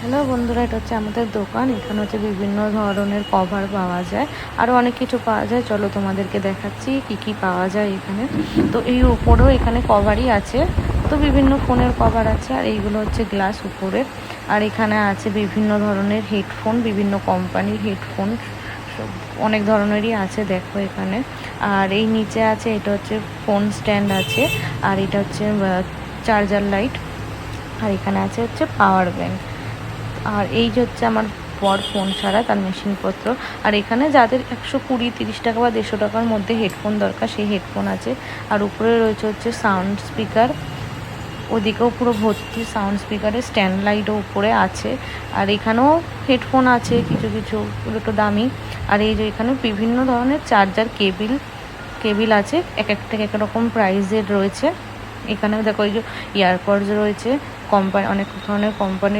Hello বন্ধুরা, এটা হচ্ছে আমাদের দোকান। এখানে হচ্ছে বিভিন্ন ধরনের কভার পাওয়া যায়, আরও অনেক কিছু পাওয়া যায়। চলো তোমাদেরকে দেখাচ্ছি কি কি পাওয়া যায় এখানে। তো এই উপরেও এখানে কভারই আছে, তো বিভিন্ন ফোনের কভার আছে। আর এইগুলো হচ্ছে গ্লাস উপরে। আর এখানে আছে বিভিন্ন ধরনের হেডফোন, বিভিন্ন কোম্পানির হেডফোন অনেক ধরনেরই আছে, দেখো এখানে। আর এই নিচে আছে, এটা হচ্ছে ফোন স্ট্যান্ড আছে। আর এটা হচ্ছে চার্জার লাইট। আর এখানে আছে হচ্ছে পাওয়ার ব্যাংক। আর এই যে হচ্ছে আমার বর ফোন ছাড়া তার মেশিনপত্র। আর এখানে যাদের 120-30 টাকা বা 150 টাকার মধ্যে হেডফোন দরকার, সেই হেডফোন আছে। আর উপরে রয়েছে হচ্ছে সাউন্ড স্পিকার, ওদিকেও পুরো ভর্তি সাউন্ড স্পিকারের স্ট্যান্ড লাইটও উপরে আছে। আর এখানেও হেডফোন আছে কিছু কিছু, একটু দামি। আর এই যে এখানে বিভিন্ন ধরনের চার্জার কেবিল আছে, এক একটা এক রকম প্রাইসের রয়েছে। এখানেও দেখো এই যে ইয়ারপডস রয়েছে, অনেক ধরনের কোম্পানির